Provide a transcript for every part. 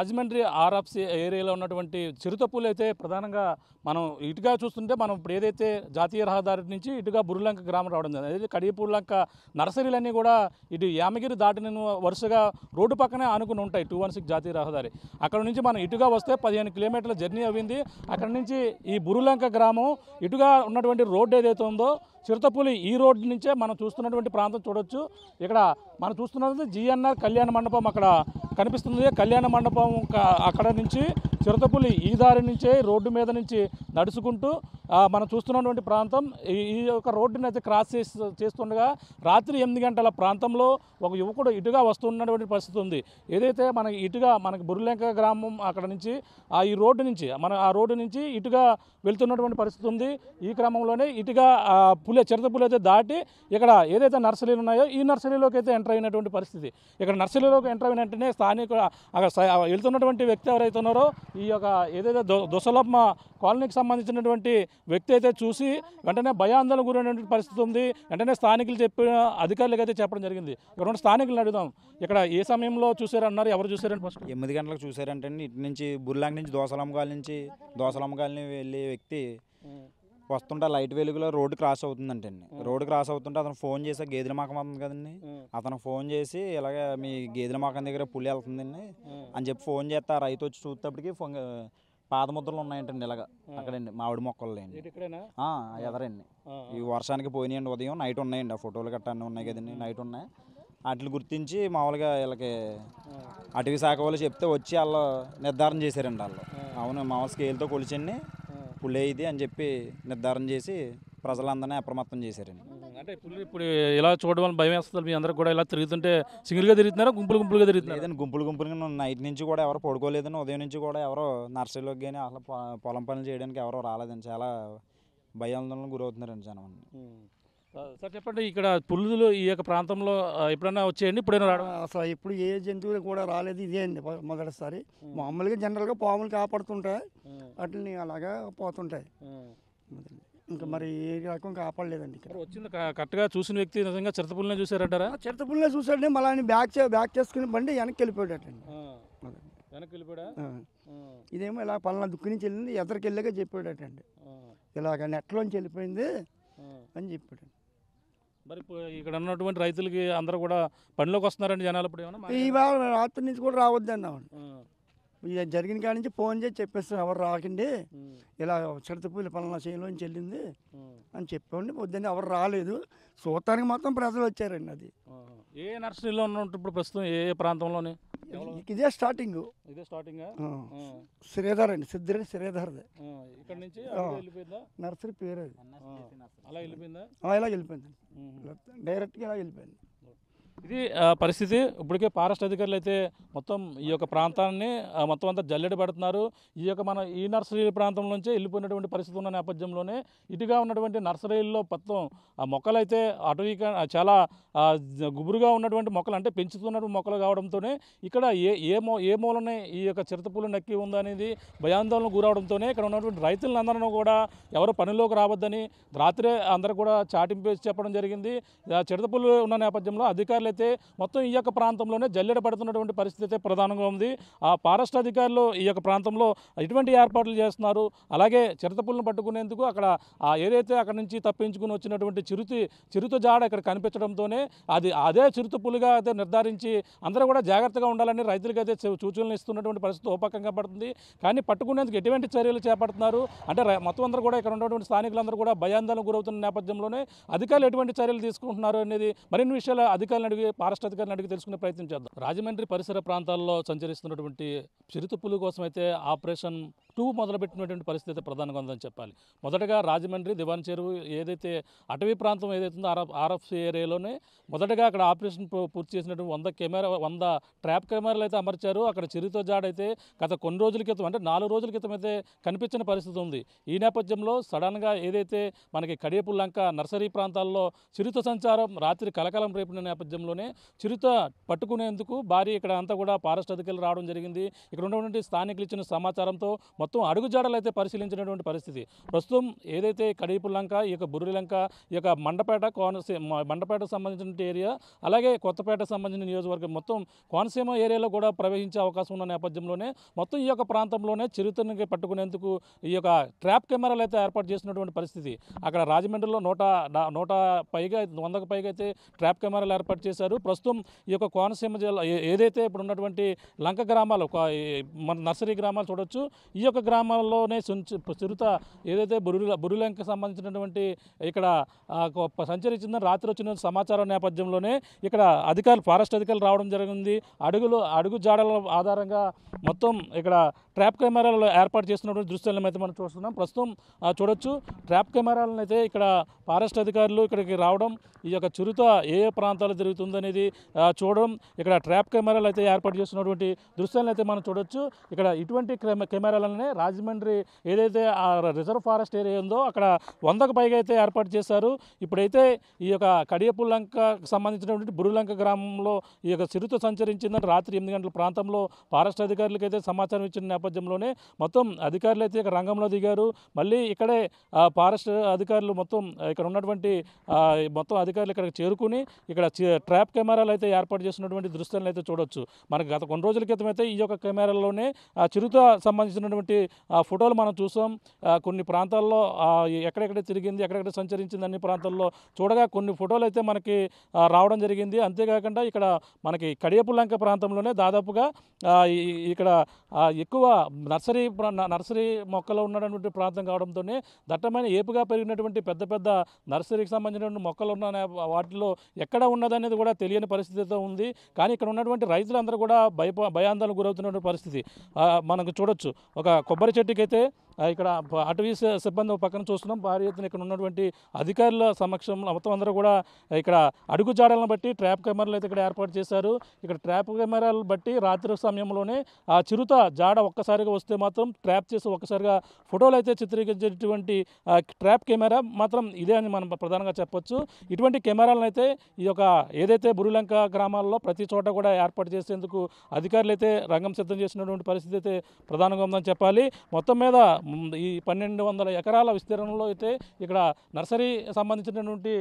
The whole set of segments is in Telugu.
రాజమండ్రి ఆర్ఎఫ్సి ఏరియాలో ఉన్నటువంటి చిరుతపులు అయితే ప్రధానంగా మనం ఇటుగా చూస్తుంటే మనం ఇప్పుడు ఏదైతే జాతీయ రహదారి నుంచి ఇటుగా బుర్రలంక గ్రామం రావడం జరిగింది. అదే కడియపూర్లంక నర్సరీలన్నీ కూడా ఇటు యామగిరి దాటిన వరుసగా రోడ్డు పక్కనే ఆనుకుని ఉంటాయి 216 జాతీయ రహదారి. అక్కడ నుంచి మనం ఇటుగా వస్తే 15 కిలోమీటర్ల జర్నీ అయింది. అక్కడ నుంచి ఈ బుర్రలంక గ్రామం ఇటుగా ఉన్నటువంటి రోడ్డు ఏదైతే ఉందో చిరుతపులి ఈ రోడ్డు నుంచే మనం చూస్తున్నటువంటి ప్రాంతం చూడొచ్చు. ఇక్కడ మనం చూస్తున్నది జిఎన్ఆర్ కళ్యాణ మండపం అక్కడ కనిపిస్తుంది. కళ్యాణ మండపం అక్కడ నుంచి చిరుతపులి ఈ దారి నుంచే రోడ్డు మీద నుంచి నడుచుకుంటూ మనం చూస్తున్నటువంటి ప్రాంతం ఈ యొక్క రోడ్డుని అయితే క్రాస్ చేస్తుండగా రాత్రి 8 గంటల ప్రాంతంలో ఒక యువకుడు ఇటుగా వస్తున్నటువంటి పరిస్థితి ఉంది. ఏదైతే మనకి బుర్రలంక గ్రామం అక్కడ నుంచి ఈ రోడ్డు నుంచి ఆ రోడ్డు నుంచి ఇటుగా వెళ్తున్నటువంటి పరిస్థితి ఉంది. ఈ క్రమంలోనే ఇటుగా చిరుతపులి అయితే దాటి ఇక్కడ ఏదైతే నర్సరీలు ఉన్నాయో ఈ నర్సరీలోకి అయితే ఎంటర్ అయినటువంటి పరిస్థితి. ఇక్కడ నర్సరీలోకి ఎంటర్ అయిన వెంటనే స్థానిక అక్కడ వెళ్తున్నటువంటి వ్యక్తి ఎవరైతే ఉన్నారో ఈ యొక్క ఏదైతే దొసలమ్మ కాలనీకి సంబంధించినటువంటి వ్యక్తి అయితే చూసి వెంటనే భయాందోళన గురైనటువంటి పరిస్థితి ఉంది. వెంటనే స్థానికులు చెప్పిన అధికారులకు అయితే చెప్పడం జరిగింది. ఇక్కడ స్థానికులను అడుగుదాం, ఇక్కడ ఏ సమయంలో చూసారన్నారు, ఎవరు చూసారని? ఫస్ట్ 8 గంటలకు చూసారంటే ఇటు నుంచి బుర్రలంక నుంచి దోసలమ్మగాలి వెళ్ళే వ్యక్తి వస్తుంటే లైట్ వెలుగులో రోడ్డు క్రాస్ అవుతుందంటే రోడ్డు క్రాస్ అవుతుంటే అతను ఫోన్ చేసి గేదెల మాకం ఉంది కదండి, అతను ఫోన్ చేసి ఇలాగే మీ గేదెల మాకం దగ్గర పులి వెళ్తుందండి అని చెప్పి ఫోన్ చేస్తే ఆ రైతు వచ్చి చూసేటప్పటికి పాదముద్రలు ఉన్నాయంటండి ఇలాగ అక్కడండి మామిడి మొక్కలు ఎదరండి. ఈ వర్షానికి పోయినాయండి, ఉదయం నైట్ ఉన్నాయండి. ఆ ఫోటోలు గట్టా అన్నీ ఉన్నాయి కదండి, నైట్ ఉన్నాయి. వాటిని గుర్తించి మామూలుగా వీళ్ళకి అటవీ శాఖ వాళ్ళు చెప్తే వచ్చి వాళ్ళు నిర్ధారణ చేశారండి. వాళ్ళు అవును మామూలు స్కేల్తో కొలిచండి పులి ఇది అని చెప్పి నిర్ధారణ చేసి ప్రజలందరినీ అప్రమత్తం చేశారండి. అంటే ఇప్పుడు ఇలా చూడడం వల్ల భయం వేస్తుంది మీ అందరికి కూడా? ఇలా తిరుగుతుంటే సింగిల్గా తిరుగుతున్నారా, గుంపులుగా తిరుగుతున్నారు? లేదండి, గుంపులుగా నైట్ నుంచి కూడా ఎవరు పడుకోలేదని, ఉదయం నుంచి కూడా ఎవరో నర్సరీలోకి కానీ అసలు పొలం పనులు చేయడానికి ఎవరో రాలేదండి. చాలా భయాందోళనకు గురవుతున్నారండి జనం. సార్ చెప్పండి, ఇక్కడ పులులు ఈ యొక్క ప్రాంతంలో ఎప్పుడైనా వచ్చేయండి, ఇప్పుడైనా రావడం? అసలు ఇప్పుడు ఏ జంతువులు కూడా రాలేదు, ఇదే అండి మొదటిసారి. మామూలుగా జనరల్గా పాములు కాపాడుతుంటాయి, వాటిని అలాగా పోతుంటాయి. ఇంకా మరి ఏ రకం కాపాడలేదండి. ఇక్కడ వచ్చింది కరెక్ట్గా చూసిన వ్యక్తి నిజంగా చిరుతపులినే చూసారంటారా? చిరుతపులినే చూసాడండి. మళ్ళీ బ్యాక్ చేసుకుని బండి వెనక్కి వెళ్ళిపోయాడటండి. వెనక్కి వెళ్ళిపోయా. ఇదేమో ఇలా పలానా దుక్కు నుంచి వెళ్ళింది, ఎదరికి వెళ్ళాక చెప్పాడటండి. ఇలాగ నెట్లోంచి వెళ్ళిపోయింది అని చెప్పాడు. మరి ఇక్కడ ఉన్నటువంటి రైతులకి అందరూ కూడా పనిలోకి వస్తున్నారండి జనాలు? ఇప్పుడు ఏమన్నా ఇవాళ రాత్రి నుంచి కూడా రావద్దు అన్నామండి. ఇక జరిగిన కాడి నుంచి ఫోన్ చేసి చెప్పేస్తాం, ఎవరు రాకండి, ఇలా చిరుతపులి పలానా చేనులోంచి వెళ్ళింది అని చెప్పండి. పొద్దున్న ఎవరు రాలేదు, చూడటానికి మాత్రం ప్రజలు వచ్చారండి. అది ఏ నర్సరీలో ఉన్నట్టు ఇప్పుడు ప్రస్తుతం ఏ ప్రాంతంలోనే? ఇదే స్టార్టింగ్. శ్రీధర్ అండి, సిద్ధిరెడ్డి శ్రీధర్ది. ఇక్కడ నుంచి నర్సరీ పేరు అది. అలా వెళ్ళిపోయిందా? ఇలా వెళ్ళిపోయింది, డైరెక్ట్గా ఇలా వెళ్ళిపోయింది. ఇది పరిస్థితి. ఇప్పటికే ఫారెస్ట్ అధికారులు అయితే మొత్తం ఈ యొక్క ప్రాంతాన్ని మొత్తం అంతా జల్లెడ పెడుతున్నారు. ఈ యొక్క మన ఈ నర్సరీ ప్రాంతం నుంచే వెళ్ళిపోయినటువంటి పరిస్థితి ఉన్న నేపథ్యంలోనే ఇటుగా ఉన్నటువంటి నర్సరీల్లో మొత్తం ఆ మొక్కలు అయితే అటవీక చాలా గుబురుగా ఉన్నటువంటి మొక్కలు, అంటే పెంచుతున్నటువంటి మొక్కలు కావడంతోనే ఇక్కడ ఏ మూలనే ఈ యొక్క చిరుతపులి నక్కి ఉందనేది భయాందోళనకు గురవడంతోనే ఇక్కడ ఉన్నటువంటి రైతులందరూ కూడా ఎవరు పనిలోకి రావద్దని రాత్రే అందరూ కూడా చాటింపు చెప్పడం జరిగింది. చిరుతపులి ఉన్న నేపథ్యంలో అధికారులు అయితే మొత్తం ఈ యొక్క ప్రాంతంలోనే జల్లెడ పడుతున్నటువంటి పరిస్థితి అయితే ప్రధానంగా ఉంది. ఆ ఫారెస్ట్ అధికారులు ఈ యొక్క ప్రాంతంలో ఎటువంటి ఏర్పాట్లు చేస్తున్నారు, అలాగే చిరుతపులను పట్టుకునేందుకు అక్కడ ఏదైతే అక్కడ నుంచి తప్పించుకుని వచ్చినటువంటి చిరుత జాడ ఇక్కడ కనిపించడంతోనే అదే చిరుతపులిగా అయితే నిర్ధారించి అందరూ కూడా జాగ్రత్తగా ఉండాలని రైతులకు అయితే సూచనలు ఇస్తున్నటువంటి పరిస్థితి ఓపకంగా పడుతుంది. కానీ పట్టుకునేందుకు ఎటువంటి చర్యలు చేపడుతున్నారు అంటే మొత్తం అందరూ కూడా ఇక్కడ ఉన్నటువంటి స్థానికులందరూ కూడా భయాందోళన గురవుతున్న నేపథ్యంలోనే అధికారులు ఎటువంటి చర్యలు తీసుకుంటున్నారు అనేది మరిన్ని విషయాలు అధికారులను అడిగి ఫారెస్ట్ అధికారులను అడిగి తెలుసుకునే ప్రయత్నం చేద్దాం. రాజమండ్రి పరిసర ప్రాంతాల్లో సంచరిస్తున్నటువంటి చిరుతపులి కోసం అయితే ఆపరేషన్ 2 మొదలుపెట్టినటువంటి పరిస్థితి ప్రధానంగా ఉందని చెప్పాలి. మొదటగా రాజమండ్రి దివాన్ చెరువు ఏదైతే అటవీ ప్రాంతం ఏదైతే ఉందో ఆర్ఎఫ్సి ఏరియాలోనే మొదటగా అక్కడ ఆపరేషన్ పూర్తి చేసినటువంటి 100 ట్రాప్ కెమెరాలు అయితే అమర్చారు. అక్కడ చిరుత జాడ అయితే గత కొన్ని రోజుల క్రితం అంటే 4 రోజుల క్రితం అయితే కనిపించిన పరిస్థితి ఉంది. ఈ నేపథ్యంలో సడన్గా ఏదైతే మనకి కడియపుల్లంక నర్సరీ ప్రాంతాల్లో చిరుత సంచారం రాత్రి కలకలం రేపిన నేపథ్యంలోనే చిరుత పట్టుకునేందుకు భారీ ఇక్కడ అంతా కూడా ఫారెస్ట్ అధికారులు రావడం జరిగింది. ఇక్కడ ఉన్నటువంటి స్థానికులు ఇచ్చిన సమాచారంతో మొత్తం మొత్తం అడుగుజాడలు అయితే పరిశీలించినటువంటి పరిస్థితి. ప్రస్తుతం ఏదైతే కడియపుల్లంక, ఈ యొక్క బుర్రిలంక, ఈ యొక్క మండపేట మండపేటకు సంబంధించిన ఏరియా, అలాగే కొత్తపేటకు సంబంధించిన నియోజకవర్గం మొత్తం కోనసీమ ఏరియాలో కూడా ప్రవహించే అవకాశం ఉన్న నేపథ్యంలోనే మొత్తం ఈ యొక్క ప్రాంతంలోనే చిరుతని పట్టుకునేందుకు ఈ యొక్క ట్రాప్ కెమెరాలు అయితే ఏర్పాటు చేసినటువంటి పరిస్థితి. అక్కడ రాజమండ్రిలో 100 పైగా 100కు పైగా అయితే ట్రాప్ కెమెరాలు ఏర్పాటు చేశారు. ప్రస్తుతం ఈ యొక్క కోనసీమ జిల్లా ఏదైతే ఇప్పుడు ఉన్నటువంటి లంక గ్రామాలు, మన నర్సరీ గ్రామాలు చూడొచ్చు. ఈ యొక్క గ్రామాల్లోనే చిరుత ఏదైతే బురులంకకు సంబంధించినటువంటి ఇక్కడ సంచరించిందని రాత్రి వచ్చిన సమాచారం నేపథ్యంలోనే ఇక్కడ ఫారెస్ట్ అధికారులు రావడం జరిగింది. అడుగు జాడల ఆధారంగా మొత్తం ఇక్కడ ట్రాప్ కెమెరాలు ఏర్పాటు చేస్తున్నటువంటి దృశ్యాలను అయితే మనం చూస్తున్నాం. ప్రస్తుతం చూడొచ్చు ట్రాప్ కెమెరాలను అయితే ఇక్కడ ఫారెస్ట్ అధికారులు ఇక్కడికి రావడం, ఈ యొక్క చిరుత ఏ ప్రాంతాల్లో తిరుగుతుందనేది చూడడం, ఇక్కడ ట్రాప్ కెమెరాలు అయితే ఏర్పాటు చేస్తున్నటువంటి దృశ్యాలను అయితే మనం చూడొచ్చు. ఇక్కడ ఇటువంటి కెమెరాలనే రాజమండ్రి ఏదైతే రిజర్వ్ ఫారెస్ట్ ఏరియా ఉందో అక్కడ 100కు పైగా అయితే ఏర్పాటు చేశారు. ఇప్పుడైతే ఈ యొక్క కడియపుల్లంకకు సంబంధించినటువంటి బురులంక గ్రామంలో ఈ యొక్క చిరుత సంచరించిందని రాత్రి 8 గంటల ప్రాంతంలో ఫారెస్ట్ అధికారులకు అయితే సమాచారం ఇచ్చిన నేపథ్యంలోనే మొత్తం అధికారులు అయితే ఇక్కడ రంగంలో దిగారు. మళ్ళీ ఇక్కడే ఫారెస్ట్ అధికారులు మొత్తం ఇక్కడ ఉన్నటువంటి మొత్తం అధికారులు ఇక్కడికి చేరుకుని ఇక్కడ ట్రాప్ కెమెరాలు అయితే ఏర్పాటు చేసినటువంటి దృశ్యాలను అయితే చూడొచ్చు. మనకు గత కొన్ని రోజుల క్రితం అయితే ఈ యొక్క కెమెరాల్లోనే చిరుత సంబంధించినటువంటి ఫోటోలు మనం చూసాం. కొన్ని ప్రాంతాల్లో ఎక్కడెక్కడ తిరిగింది, ఎక్కడెక్కడ సంచరించింది అన్ని ప్రాంతాల్లో చూడగా కొన్ని ఫోటోలు అయితే మనకి రావడం జరిగింది. అంతేకాకుండా ఇక్కడ మనకి కడియపుల్లంక ప్రాంతంలోనే దాదాపుగా ఇక్కడ ఎక్కువ నర్సరీ మొక్కలు ఉన్నటువంటి ప్రాంతం కావడంతోనే దట్టమైన ఏపుగా పెరిగినటువంటి పెద్ద పెద్ద నర్సరీకి సంబంధించినటువంటి మొక్కలు ఉన్న వాటిలో ఎక్కడ ఉన్నదనేది కూడా తెలియని పరిస్థితితో ఉంది. కానీ ఇక్కడ ఉన్నటువంటి రైతులందరూ కూడా భయాందోళనకు గురవుతున్నటువంటి పరిస్థితి మనకు చూడొచ్చు. ఒక కొబ్బరి చెట్టుకైతే ఇక్కడ అటవీ సిబ్బంది పక్కన చూస్తున్నాం. భారీ ఎత్తున ఇక్కడ ఉన్నటువంటి అధికారుల సమక్షంలో మొత్తం అందరూ కూడా ఇక్కడ అడుగుజాడలను బట్టి ట్రాప్ కెమెరాలు అయితే ఇక్కడ ఏర్పాటు చేశారు. ఇక్కడ ట్రాప్ కెమెరాలు బట్టి రాత్రి సమయంలోనే ఆ చిరుత జాడ ఒక్కసారిగా వస్తే మాత్రం ట్రాప్ చేసి ఒక్కసారిగా ఫోటోలు అయితే చిత్రీకరించేటువంటి ట్రాప్ కెమెరా మాత్రం ఇదే అని మనం ప్రధానంగా చెప్పొచ్చు. ఇటువంటి కెమెరాలను అయితే ఈ యొక్క ఏదైతే బురులంక గ్రామాల్లో ప్రతి చోట కూడా ఏర్పాటు చేసేందుకు అధికారులు అయితే రంగం సిద్ధం చేసినటువంటి పరిస్థితి అయితే ప్రధానంగా ఉందని చెప్పాలి. మొత్తం మీద ఈ 1200 ఎకరాల విస్తీర్ణంలో అయితే ఇక్కడ నర్సరీ సంబంధించినటువంటి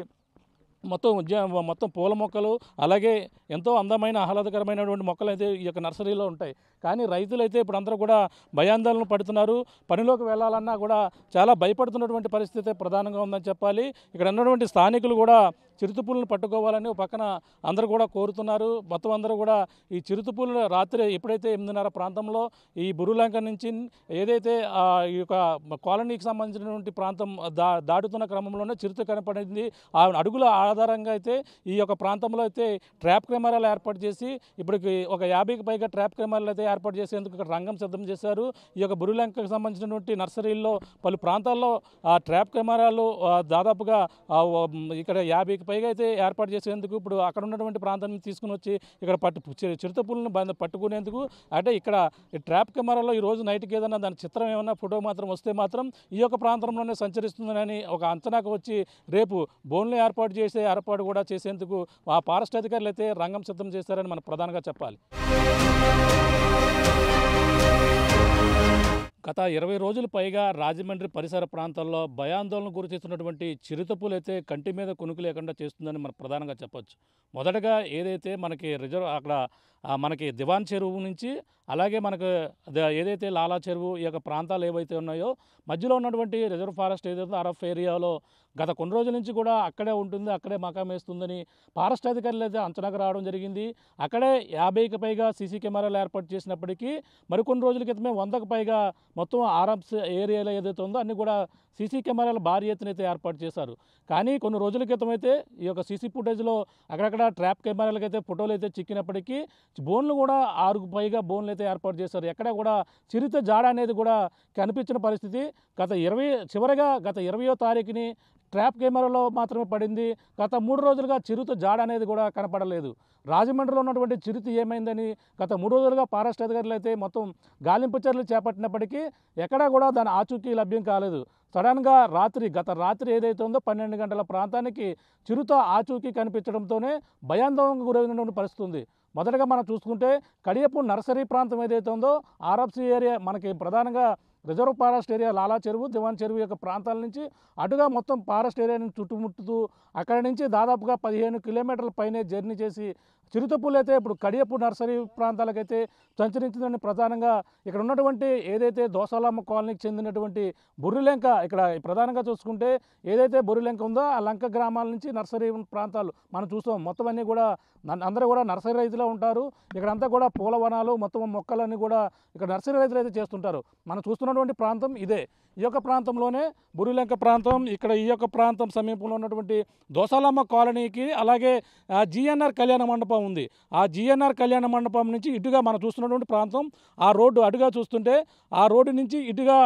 మొత్తం పూల మొక్కలు, అలాగే ఎంతో అందమైన ఆహ్లాదకరమైనటువంటి మొక్కలు అయితే ఈ యొక్క నర్సరీలో ఉంటాయి. కానీ రైతులు అయితే ఇప్పుడు అందరూ కూడా భయాందోళన పడుతున్నారు. పనిలోకి వెళ్ళాలన్నా కూడా చాలా భయపడుతున్నటువంటి పరిస్థితి ప్రధానంగా ఉందని చెప్పాలి. ఇక్కడ ఉన్నటువంటి స్థానికులు కూడా చిరుతపులను పట్టుకోవాలని ఒక పక్కన అందరూ కూడా కోరుతున్నారు. మొత్తం అందరూ కూడా ఈ చిరుతపులు రాత్రి ఎప్పుడైతే 8:30 ప్రాంతంలో ఈ బురులంక నుంచి ఏదైతే ఈ యొక్క కాలనీకి సంబంధించినటువంటి ప్రాంతం దాటుతున్న క్రమంలోనే చిరుత కనపడింది. ఆ అడుగుల ఆధారంగా అయితే ఈ యొక్క ప్రాంతంలో అయితే ట్రాప్ కెమెరాలు ఏర్పాటు చేసి ఇప్పటికి ఒక 50కి పైగా ట్రాప్ కెమెరాలు అయితే ఏర్పాటు చేసేందుకు ఇక్కడ రంగం సిద్ధం చేశారు. ఈ యొక్క బురులంకకు సంబంధించినటువంటి నర్సరీల్లో పలు ప్రాంతాల్లో ట్రాప్ కెమెరాలు దాదాపుగా ఇక్కడ 50కి పైగా అయితే ఏర్పాటు చేసేందుకు ఇప్పుడు అక్కడ ఉన్నటువంటి ప్రాంతాన్ని తీసుకుని వచ్చి ఇక్కడ చిరుతపులను పట్టుకునేందుకు అంటే ఇక్కడ ట్రాప్ కెమెరాలో ఈ రోజు నైట్కి ఏదైనా దాని చిత్రం ఏమైనా ఫోటో మాత్రం వస్తే మాత్రం ఈ యొక్క ప్రాంతంలోనే సంచరిస్తుందని ఒక అంచనాకు వచ్చి రేపు బోన్లు ఏర్పాటు కూడా చేసేందుకు ఆ ఫారెస్ట్ అధికారులు అయితే రంగం సిద్ధం చేశారని మనం ప్రధానంగా చెప్పాలి. గత 20 రోజులు పైగా రాజమండ్రి పరిసర ప్రాంతాల్లో భయాందోళన గురిచేస్తున్నటువంటి చిరుతపులు అయితే కంటి మీద కునుకు లేకుండా చేస్తుందని మనం ప్రధానంగా చెప్పొచ్చు. మొదటగా ఏదైతే మనకి అక్కడ మనకి దివాన్ చెరువు నుంచి అలాగే మనకు ఏదైతే లాలా చెరువు ఈ యొక్క ప్రాంతాలు ఏవైతే ఉన్నాయో మధ్యలో ఉన్నటువంటి రిజర్వ్ ఫారెస్ట్ ఏదైతే ఆర్ఎఫ్ ఏరియాలో గత కొన్ని రోజుల నుంచి కూడా అక్కడే ఉంటుంది, అక్కడే మకాం వేస్తుందని ఫారెస్ట్ అధికారులు అయితే అంచనాకు రావడం జరిగింది. అక్కడే 50కి పైగా సీసీ కెమెరాలు ఏర్పాటు చేసినప్పటికీ మరికొన్ని రోజుల క్రితమే 100కు పైగా మొత్తం ఆర్ఎఫ్ ఏరియాలో ఏదైతే ఉందో అన్ని కూడా సీసీ కెమెరాలు భారీ ఎత్తున అయితే ఏర్పాటు చేశారు. కానీ కొన్ని రోజుల క్రితం అయితే ఈ యొక్క సీసీ ఫుటేజ్లో అక్కడక్కడ ట్రాప్ కెమెరాలకు అయితే ఫోటోలు అయితే చిక్కినప్పటికీ బోన్లు కూడా 6కు పైగా బోన్లు అయితే ఏర్పాటు చేశారు. ఎక్కడ కూడా చిరుత జాడ అనేది కూడా కనిపించిన పరిస్థితి. గత 20వ తారీఖుని ట్రాప్ కెమెరాలో మాత్రమే పడింది. గత 3 రోజులుగా చిరుత జాడ అనేది కూడా కనపడలేదు. రాజమండ్రిలో ఉన్నటువంటి చిరుత ఏమైందని గత 3 రోజులుగా ఫారెస్ట్ అధికారులు అయితే మొత్తం గాలింపు చర్యలు చేపట్టినప్పటికీ ఎక్కడా కూడా దాని ఆచూకీ లభ్యం కాలేదు. సడన్గా గత రాత్రి ఏదైతే ఉందో 12 గంటల ప్రాంతానికి చిరుత ఆచూకీ కనిపించడంతోనే భయాందోళనకు గురైనటువంటి పరిస్థితి ఉంది. మొదటగా మనం చూసుకుంటే కడియపు నర్సరీ ప్రాంతం ఏదైతే ఉందో ఆర్ఎఫ్సి ఏరియా మనకి ప్రధానంగా రిజర్వ్ ఫారెస్ట్ ఏరియా లాలా చెరువు, దివాన్ చెరువు యొక్క ప్రాంతాల నుంచి అటుగా మొత్తం ఫారెస్ట్ ఏరియాని చుట్టుముట్టుతూ అక్కడి నుంచి దాదాపుగా 15 కిలోమీటర్ల పైనే జర్నీ చేసి చిరుతపులు అయితే ఇప్పుడు కడియపు నర్సరీ ప్రాంతాలకైతే సంచరించిందని ప్రధానంగా ఇక్కడ ఉన్నటువంటి ఏదైతే దోసాలమ్మ కాలనీకి చెందినటువంటి బొర్రిలెంక, ఇక్కడ ప్రధానంగా చూసుకుంటే ఏదైతే బొర్రిలెంక ఉందో ఆ లంక గ్రామాల నుంచి నర్సరీ ప్రాంతాలు మనం చూస్తాం. మొత్తం అన్నీ కూడా అందరూ కూడా నర్సరీ రైతులే ఉంటారు. ఇక్కడంతా కూడా పూలవనాలు, మొత్తం మొక్కలన్నీ కూడా ఇక్కడ నర్సరీ రైతులు అయితే చేస్తుంటారు. మనం చూస్తున్నటువంటి ప్రాంతం ఇదే. ఈ యొక్క ప్రాంతంలోనే బొర్రిలెంక ప్రాంతం, ఇక్కడ ఈ యొక్క ప్రాంతం సమీపంలో ఉన్నటువంటి దోసాలమ్మ కాలనీకి అలాగే జిఎన్ఆర్ కళ్యాణ మండపం ఉంది. ఆ జిఎన్ఆర్ కళ్యాణ మండపం నుంచి ఇటుగా మనం చూస్తున్నటువంటి ప్రాంతం, ఆ రోడ్డు అటుగా చూస్తుంటే ఆ రోడ్డు నుంచి ఇటుగా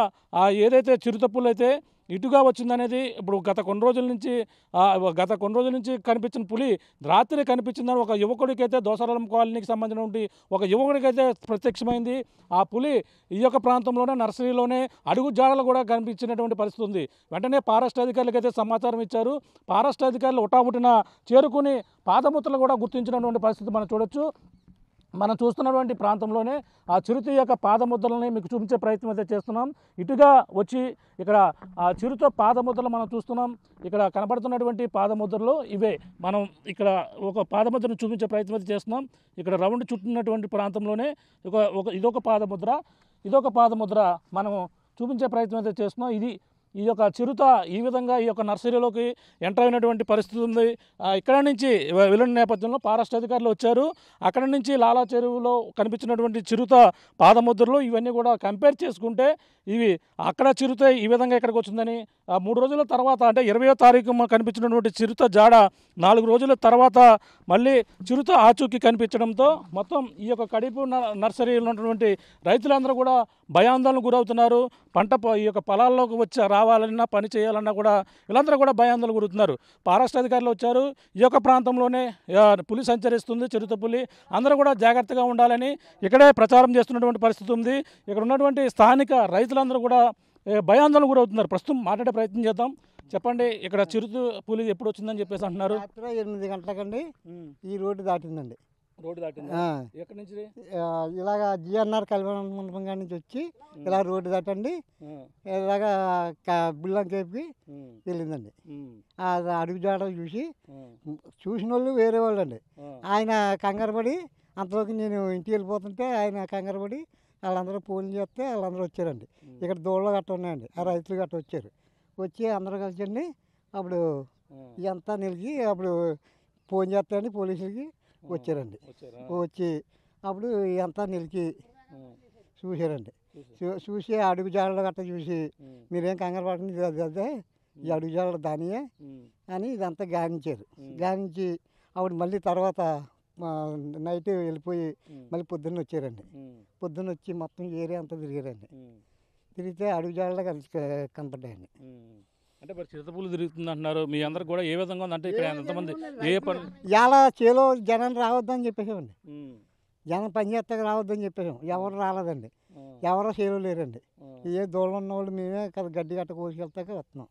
ఏదైతే చిరుతపులు అయితే ఇటుగా వచ్చిందనేది ఇప్పుడు గత కొన్ని రోజుల నుంచి కనిపించిన పులి రాత్రి కనిపించిందని ఒక యువకుడికైతే దోసాలమ్మ కాలనీకి సంబంధించినటువంటి ఒక యువకుడికైతే ప్రత్యక్షమైంది. ఆ పులి ఈ యొక్క ప్రాంతంలోనే నర్సరీలోనే అడుగు జాడలు కూడా కనిపించినటువంటి పరిస్థితి ఉంది. వెంటనే ఫారెస్ట్ అధికారులకైతే సమాచారం ఇచ్చారు. ఫారెస్ట్ అధికారులు ఉటాముటిన చేరుకుని పాదముద్రలు కూడా గుర్తించినటువంటి పరిస్థితి మనం చూడొచ్చు. మనం చూస్తున్నటువంటి ప్రాంతంలోనే ఆ చిరుత యొక్క పాదముద్రలని మీకు చూపించే ప్రయత్నం అయితే చేస్తున్నాం. ఇటుగా వచ్చి ఇక్కడ ఆ చిరుత పాదముద్రలు మనం చూస్తున్నాం. ఇక్కడ కనబడుతున్నటువంటి పాదముద్రలు ఇవే. మనం ఇక్కడ ఒక పాదముద్రను చూపించే ప్రయత్నం అయితే చేస్తున్నాం. ఇక్కడ రౌండ్ చుట్టున్నటువంటి ప్రాంతంలోనే ఇదొక పాదముద్ర మనం చూపించే ప్రయత్నం అయితే చేస్తున్నాం. ఈ యొక్క చిరుత ఈ విధంగా ఈ యొక్క నర్సరీలోకి ఎంటర్ అయినటువంటి పరిస్థితి ఉంది. ఇక్కడ నుంచి వెళ్ళిన నేపథ్యంలో ఫారెస్ట్ అధికారులు వచ్చారు. అక్కడ నుంచి లాలా చెరువులో కనిపించినటువంటి చిరుత పాదముద్రలు ఇవన్నీ కూడా కంపేర్ చేసుకుంటే ఇవి అక్కడ చిరుత ఈ విధంగా ఇక్కడికి వచ్చిందని 3 రోజుల తర్వాత అంటే 20వ తారీఖు కనిపించినటువంటి చిరుత జాడ 4 రోజుల తర్వాత మళ్ళీ చిరుత ఆచూకీ కనిపించడంతో మొత్తం ఈ యొక్క కడిపు నర్సరీలో ఉన్నటువంటి రైతులందరూ కూడా భయాందోళనకు గురవుతున్నారు. ఈ యొక్క పొలాల్లోకి రావాలన్నా పని చేయాలన్నా కూడా వీళ్ళందరూ కూడా భయాందోళనకు గురవుతున్నారు. ఫారెస్ట్ అధికారులు వచ్చారు. ఈ యొక్క ప్రాంతంలోనే పులి సంచరిస్తుంది, చిరుత పులి. అందరూ కూడా జాగ్రత్తగా ఉండాలని ఇక్కడే ప్రచారం చేస్తున్నటువంటి పరిస్థితి ఉంది. ఇక్కడ ఉన్నటువంటి స్థానిక రైతులందరూ కూడా భయాందోళనకు గురవుతున్నారు. ప్రస్తుతం మాట్లాడే ప్రయత్నం చేద్దాం. చెప్పండి, ఇక్కడ చిరుత పులి ఎప్పుడు వచ్చిందని చెప్పేసి అంటున్నారు. రాత్రి 8 గంటలకండి ఈ రోడ్డు దాటిందండి. రోడ్డు దాటింది ఎక్కడి నుంచి? ఇలాగ జిఎన్ఆర్ కళ్యాణ మండపం కాడి నుంచి వచ్చి ఇలా రోడ్డు దాటండి ఇలాగా బుల్లంకేపుకి వెళ్ళిందండి. అడుగు జాడలు చూసిన వాళ్ళు వేరే వాళ్ళు అండి. ఆయన కంగారు పడి అంతలోకి నేను ఇంటికి వెళ్ళిపోతుంటే ఆయన కంగారు పడి వాళ్ళందరూ ఫోన్ చేస్తే వాళ్ళందరూ వచ్చారండి. ఇక్కడ దోళ్ళు గట్ట ఉన్నాయండి, ఆ రైతులు గట్ట వచ్చి అందరూ కలిసండి. అప్పుడు ఇదంతా నిలిచి అప్పుడు ఫోన్ చేస్తాయండి పోలీసులకి వచ్చారండి. వచ్చి అప్పుడు ఇదంతా నిలిచి చూశారండి. చూసి అడుగు జాడలు గట్ట చూసి మీరేం కంగారు పడకండి, అదే ఈ అడుగు జాడలు దానియే అని ఇదంతా గానించి అప్పుడు మళ్ళీ తర్వాత నైట్ వెళ్ళిపోయి మళ్ళీ పొద్దున్న వచ్చారండి. పొద్దున్న వచ్చి మొత్తం ఏరియా అంతా తిరిగారండి. తిరిగితే అడుగు జాడలో కనపడ్డాయండి. అంటే మరి చిరుతపులు తిరుగుతుంది అంటున్నారు. మీ అందరికి కూడా ఏ విధంగా ఉంది అంటే ఇక్కడ ఎంతమంది ఇలా చేలో జనం రావద్దని చెప్పేసామండి. జనం పని చేస్తాక రావద్దని చెప్పేసాం. ఎవరు రాలేదండి, ఎవరో చేలో లేరండి. ఏ దూరం ఉన్న వాళ్ళు మేమే కదా గడ్డి గట్ట కోసుకెళ్తాక వస్తున్నాం.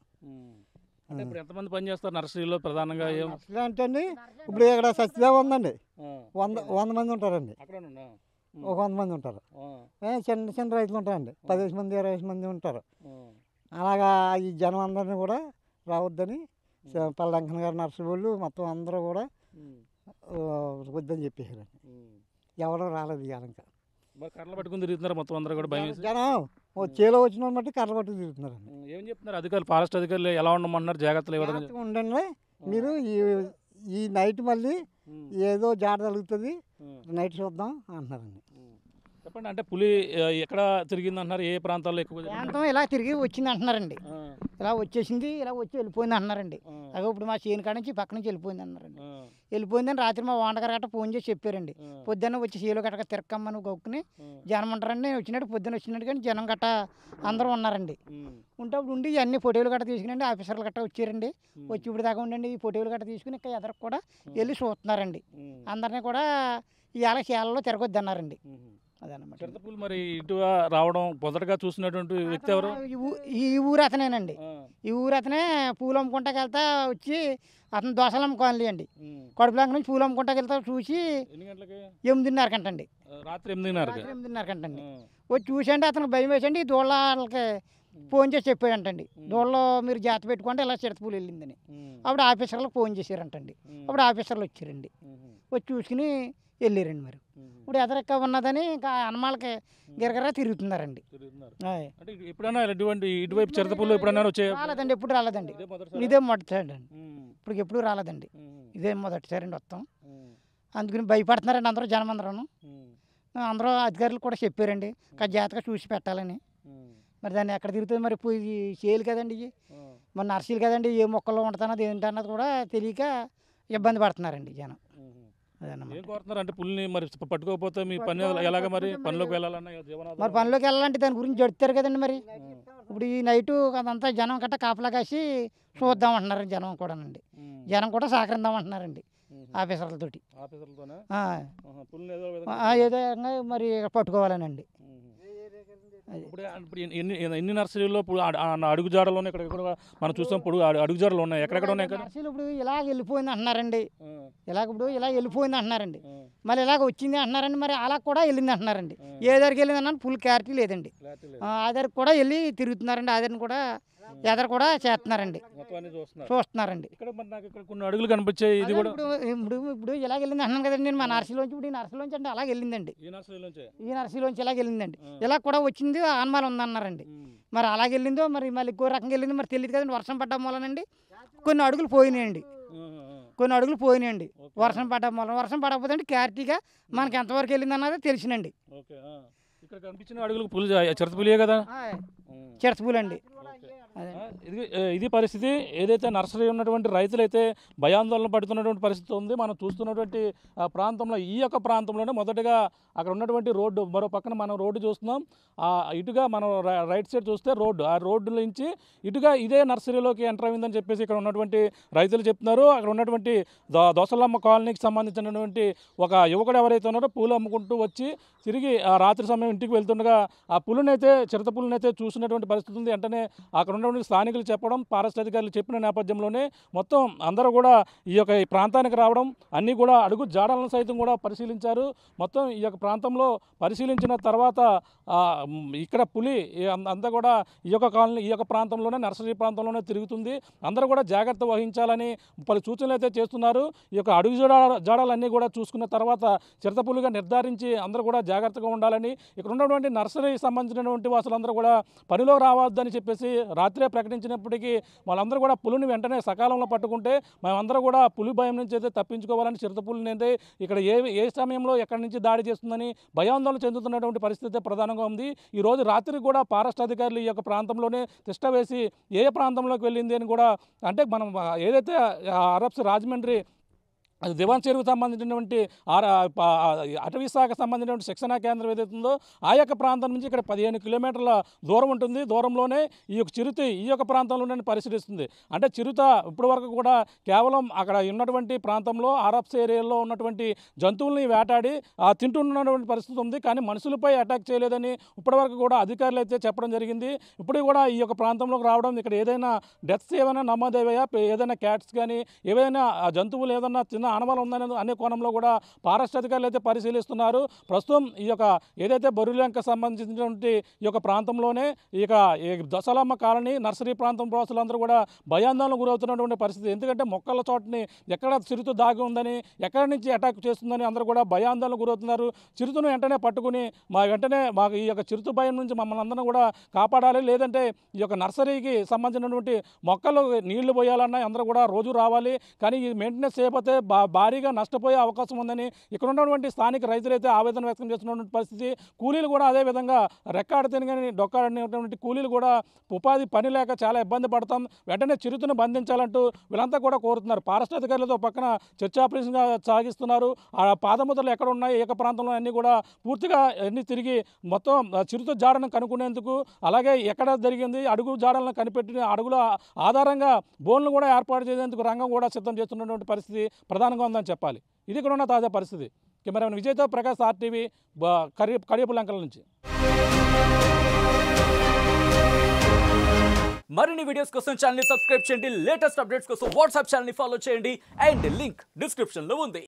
అంటే ఇప్పుడు ఎంతమంది పని చేస్తారు నర్సరీలో ప్రధానంగా? నర్సరీ అంటే అండి ఇప్పుడు ఇక్కడ సత్యదేవ ఉందండి, 100 మంది ఉంటారండి. ఒక 100 మంది ఉంటారు. చిన్న రైతులు ఉంటారండి, 15 మంది 20 మంది ఉంటారు. అలాగా ఈ జనం అందరినీ కూడా రావద్దని పల్లంకన్ గారు నర్సరీ వాళ్ళు మొత్తం అందరూ కూడా వద్దని చెప్పేసారండి. ఎవరో రాలేదు ఇవాళ. ఇంకా కర్రలు పట్టుకుని తిరుగుతున్నారు మొత్తం అందరూ కూడా భయం. జనం చేలో వచ్చిన బట్టి కర్రలు పట్టుకుని తిరుగుతున్నారండి. ఏం చెప్తున్నారు అధికారులు, ఫారెస్ట్ అధికారులు ఎలా ఉండమన్నారు? జాగ్రత్తలు ఉండండి మీరు ఈ నైట్ మళ్ళీ ఏదో జాడ తగులుతుంది, నైట్ చూద్దాం అంటున్నారండి. చెప్పండి, అంటే పులి ఎక్కడ తిరిగింది అంటున్నారు? ఏ ప్రాంతాల్లో ఎక్కువ? ప్రాంతం ఇలా తిరిగి వచ్చింది అంటున్నారండి. ఇలా వచ్చేసింది, ఇలా వచ్చి వెళ్ళిపోయింది అంటున్నారండి. అదే ఇప్పుడు మా చేను కాడ నుంచి పక్క నుంచి వెళ్ళిపోయింది అన్నారండి. వెళ్ళిపోయిందని రాత్రి మా వాండగారు గట్ట ఫోన్ చేసి చెప్పారండి. పొద్దున్న వచ్చి చేలో గట్ట తిరక్కమ్మని గొక్కుని జనం ఉంటారండి. నేను వచ్చినట్టు పొద్దున్న వచ్చినట్టు కానీ జనం గట్ట అందరూ ఉన్నారండి. ఉంటే అప్పుడు ఉండి అన్ని ఫోటోలు గట్ట తీసుకుని ఆఫీసర్లు గట్ట వచ్చారండి. వచ్చి ఇప్పుడు దాకా ఉండండి ఈ ఫోటోలు గట్ట తీసుకుని ఇక్కడ ఎదరకు కూడా వెళ్ళి చూస్తున్నారండి. అందరినీ కూడా ఇవాళ చేలలో తిరగొద్దు అన్నారండి. అదనమాట. చిరుతపులి మరి ఇటు రావడం మొదటగా చూసినటువంటి వ్యక్తి ఎవరు? ఈ ఊరు అతనేనండి. ఈ ఊరు అతనే పూలు అమ్ముకుంటాకి వెళ్తా వచ్చి అతను దోసలమ్మ కాలనీ అండి. కడుపులంక నుంచి పూలు అమ్ముకుంటాకి వెళ్తా చూసి ఎన్ని గంటలకి 8:30 కంటండి. రాత్రి 8:30కి. రాత్రి 8:30 కంటండి. వచ్చి చూసండి అతనికి భయం వేసండి. ఈ దూళ్ళ వాళ్ళకి ఫోన్ చేసి చెప్పాడంటండి, దూళ్ళలో మీరు జాగ్రత్త పెట్టుకుంటే ఇలా చిడతపూలు వెళ్ళిందని. అప్పుడు ఆఫీసర్లకు ఫోన్ చేశారంటండి. అప్పుడు ఆఫీసర్లు వచ్చారండి. వచ్చి చూసుకుని వెళ్ళారండి. మరి ఇప్పుడు ఎదరెక్క ఉన్నదని ఇంకా హనుమాలకి గిరగిరా తిరుగుతున్నారండి. ఆయ్. అంటే ఎప్పుడైనా ఇటువైపు చిరతపూలు ఎప్పుడైనా వచ్చే రాలేదండి, ఎప్పుడు రాలేదండి. ఇదే మొదటిసారి అండి. ఇప్పుడు ఎప్పుడు రాలేదండి. ఇదే మొదటిసారి అండి వస్తాం. అందుకని భయపడుతున్నారండి అందరూ, జనం అందరూ అధికారులు కూడా చెప్పారండి జాగ్రత్తగా చూసి పెట్టాలని. మరి దాన్ని ఎక్కడ తిరుగుతుంది మరి పోయి చేయాలి కదండి. ఇవి మరి నర్సీలు కదండి, ఏ మొక్కల్లో ఉంటుందన్నది ఏంటన్నది కూడా తెలియక ఇబ్బంది పడుతున్నారండి జనం. అదన్నమాట. ఏం కోరుతున్నారు అంటే పుల్ని మరి పట్టుకోకపోతే మీ పని ఎలాగ మరి పనిలోకి వెళ్ళాలన్నా మరి పనిలోకి వెళ్ళాలంటే దాని గురించి జడుతారు కదండి. మరి ఇప్పుడు ఈ నైటు అదంతా జనం గట్ట కాపలా కాసి చూద్దాం అంటున్నారు జనం కూడానండి. జనం కూడా సహకరిద్దాం అంటున్నారండి ఆఫీసర్లతోటి. ఆఫీసర్లతోనే ఆ, పుల్ని ఏదో ఏదో విధంగా మరి పట్టుకోవాలనండి. ఇప్పుడు ఎన్ని నర్సరీలో ఇప్పుడు అడుగుజాడలోనే ఇక్కడ మనం చూస్తాం. ఇప్పుడు అడుగుజాడలు ఉన్నాయి, ఎక్కడెక్కడ ఉన్నాయి ఇక్కడ నర్సరీలు ఇప్పుడు ఇలా వెళ్ళిపోయింది అంటున్నారండి. ఇప్పుడు ఇలా వెళ్ళిపోయింది అంటున్నారండి. మళ్ళీ ఇలాగ వచ్చింది అంటున్నారండి. మరి అలా కూడా వెళ్ళింది అంటున్నారండి. ఏ దగ్గరికి వెళ్ళింది అన్న ఫుల్ క్లారిటీ లేదండి. ఆ దగ్గరికి కూడా వెళ్ళి తిరుగుతున్నారండి. ఆ దగ్గర కూడా ఎదరు కూడా చేస్తున్నారండి, చూస్తున్నారండి. ఇక్కడ మరి నాకు ఇక్కడ కొన్ని అడుగులు కనిపించాయి. ఇది కూడా ఇప్పుడు ఇలా వెళ్ళింది అంటున్నాను కదండి నేను. మా నర్సరీలోంచి ఇప్పుడు ఈ నర్సరీలోంచి అంటే అలా వెళ్ళిందండి. ఈ నర్సరీలోంచి ఇలా వెళ్ళిందండి. ఇలా కూడా వచ్చింది ఆన్మాలు ఉందన్నారండి. మరి అలాగ వెళ్ళిందో మరి మళ్ళీ ఇంకో రకంగా వెళ్ళిందో మరి తెలియదు కదండి. వర్షం పడ్డం వలనండి కొన్ని అడుగులు పోయినాయండి. వర్షం పడ్డం వల్ల. వర్షం పడకపోతే అండి క్లారిటీగా మనకి ఎంతవరకు వెళ్ళింది అన్నది తెలిసినండి. ఇక్కడ కనిపించిన అడుగులు పులి చిరతపులియే కదా, చిరతపూలండి. ఇది పరిస్థితి. ఏదైతే నర్సరీ ఉన్నటువంటి రైతులైతే భయాందోళన పడుతున్నటువంటి పరిస్థితి ఉంది. మనం చూస్తున్నటువంటి ప్రాంతంలో, ఈ యొక్క ప్రాంతంలోనే మొదటగా అక్కడ ఉన్నటువంటి రోడ్డు, మరో పక్కన మనం రోడ్డు చూస్తున్నాం. ఇటుగా మనం రైట్ సైడ్ చూస్తే రోడ్డు, ఆ రోడ్డు నుంచి ఇటుగా ఇదే నర్సరీలోకి ఎంటర్ అయిందని చెప్పేసి ఇక్కడ ఉన్నటువంటి రైతులు చెప్తున్నారు. అక్కడ ఉన్నటువంటి దోసలమ్మ కాలనీకి సంబంధించినటువంటి ఒక యువకుడు ఎవరైతే ఉన్నారో పూలు అమ్ముకుంటూ వచ్చి తిరిగి రాత్రి సమయం ఇంటికి వెళ్తుండగా ఆ పులునైతే, చిరత పులునైతే చూసినటువంటి పరిస్థితి ఉంది. వెంటనే అక్కడ ఉన్నటువంటి స్థానికులు చెప్పడం, ఫారెస్ట్ అధికారులు చెప్పిన నేపథ్యంలోనే మొత్తం అందరూ కూడా ఈ ప్రాంతానికి రావడం, అన్నీ కూడా అడుగు జాడలను సైతం కూడా పరిశీలించారు. మొత్తం ఈ యొక్క ప్రాంతంలో పరిశీలించిన తర్వాత ఇక్కడ పులి అంతా కూడా ఈ యొక్క కాలనీ, ఈ యొక్క ప్రాంతంలోనే, నర్సరీ ప్రాంతంలోనే తిరుగుతుంది. అందరూ కూడా జాగ్రత్త వహించాలని పలు సూచనలు అయితే చేస్తున్నారు. ఈ యొక్క అడుగు జాడలన్నీ కూడా చూసుకున్న తర్వాత చిరతపులిగా నిర్ధారించి అందరూ కూడా జాగ్రత్తగా ఉండాలని, ఇక్కడ ఉన్నటువంటి నర్సరీకి సంబంధించినటువంటి వాసులందరూ కూడా పనిలో రావద్దని చెప్పేసి రాత్రే ప్రకటించినప్పటికీ వాళ్ళందరూ కూడా పులిని వెంటనే సకాలంలో పట్టుకుంటే మేమందరూ కూడా పులి భయం నుంచి అయితే తప్పించుకోవాలని, చిరుతపులిని అయితే ఇక్కడ ఏ సమయంలో ఎక్కడి నుంచి దాడి చేస్తుందని భయాందోళన చెందుతున్నటువంటి పరిస్థితి ప్రధానంగా ఉంది. ఈరోజు రాత్రి కూడా ఫారెస్ట్ అధికారులు ఈ యొక్క ప్రాంతంలోనే తిష్ట వేసి ఏ ప్రాంతంలోకి వెళ్ళింది అని కూడా, అంటే మనం ఏదైతే అరబ్స్ రాజమండ్రి దివాన్ చెరువుకు సంబంధించినటువంటి అటవీ శాఖకు సంబంధించినటువంటి శిక్షణా కేంద్రం ఏదైతుందో ఆ యొక్క ప్రాంతం నుంచి ఇక్కడ 15 కిలోమీటర్ల దూరం ఉంటుంది. దూరంలోనే ఈ యొక్క చిరుత ఈ యొక్క ప్రాంతంలోనే పరిశీలిస్తుంది. అంటే చిరుత ఇప్పటి వరకు కూడా కేవలం అక్కడ ఉన్నటువంటి ప్రాంతంలో ఆరబ్స్ ఏరియాలో ఉన్నటువంటి జంతువుల్ని వేటాడి తింటున్నటువంటి పరిస్థితి ఉంది. కానీ మనుషులపై అటాక్ చేయలేదని ఇప్పటివరకు కూడా అధికారులు అయితే చెప్పడం జరిగింది. ఇప్పుడు కూడా ఈ యొక్క ప్రాంతంలోకి రావడం, ఇక్కడ ఏదైనా డెత్స్ ఏమైనా నమోదయ్యాయా, ఏదైనా క్యాట్స్ కానీ ఏవైనా జంతువులు ఏదైనా చిన్న ఆనవాళ్ళు ఉందనే అనే కోణంలో కూడా ఫారెస్ట్ అధికారులు అయితే పరిశీలిస్తున్నారు. ప్రస్తుతం ఈ యొక్క ఏదైతే బొర్రులంక సంబంధించినటువంటి ఈ యొక్క ప్రాంతంలోనే ఇక దోసలమ్మ కాలనీ, నర్సరీ ప్రాంతం వాసులందరూ కూడా భయాందోళన గురవుతున్నటువంటి పరిస్థితి. ఎందుకంటే మొక్కల చోటుని ఎక్కడ చిరుత దాగి ఉందని, ఎక్కడి నుంచి అటాక్ చేస్తుందని అందరూ కూడా భయాందోళన గురవుతున్నారు. చిరుతను వెంటనే పట్టుకుని మాకు ఈ యొక్క చిరుత భయం నుంచి మమ్మల్ని అందరం కూడా కాపాడాలి, లేదంటే ఈ యొక్క నర్సరీకి సంబంధించినటువంటి మొక్కలు నీళ్లు పోయాలన్నా అందరూ కూడా రోజు రావాలి. కానీ ఈ మెయింటెనెన్స్ చేయకపోతే భారీగా నష్టపోయే అవకాశం ఉందని ఇక్కడ ఉన్నటువంటి స్థానిక రైతులైతే ఆవేదన వ్యక్తం చేస్తున్నటువంటి పరిస్థితి. కూలీలు కూడా అదేవిధంగా రెక్కాడితేనే కానీ డొక్కాడినటువంటి కూలీలు కూడా ఉపాధి పని లేక చాలా ఇబ్బంది పడతాం, వెంటనే చిరుతను బంధించాలంటూ వీళ్ళంతా కూడా కోరుతున్నారు. ఫారెస్ట్ అధికారులతో పక్కన చర్చాపరిశీలన సాగిస్తున్నారు. ఆ పాదముద్రలు ఎక్కడ ఉన్నాయి, ఏక ప్రాంతంలో అన్నీ కూడా పూర్తిగా అన్నీ తిరిగి మొత్తం చిరుత జాడను కనుక్కునేందుకు, అలాగే ఎక్కడ జరిగింది అడుగు జాడలను కనిపెట్టిన అడుగుల ఆధారంగా బోన్లు కూడా ఏర్పాటు చేసేందుకు రంగం కూడా సిద్ధం చేస్తున్నటువంటి పరిస్థితి ప్రధానంగా ఉందని చెప్పాలి. ఇది ఇక్కడ ఉన్న తాజా పరిస్థితి. కెమెరామెన్ విజయ్తో ప్రకాష్, RTV, కడియపులంకల నుంచి. మరిన్ని వీడియోస్ కోసం ఛానల్ ని సబ్స్క్రైబ్ చేయండి, లేటెస్ట్ అప్డేట్స్ కోసం వాట్సాప్ ఛానల్ ని ఫాలో చేయండి అండ్ లింక్ డిస్క్రిప్షన్ లో ఉంది.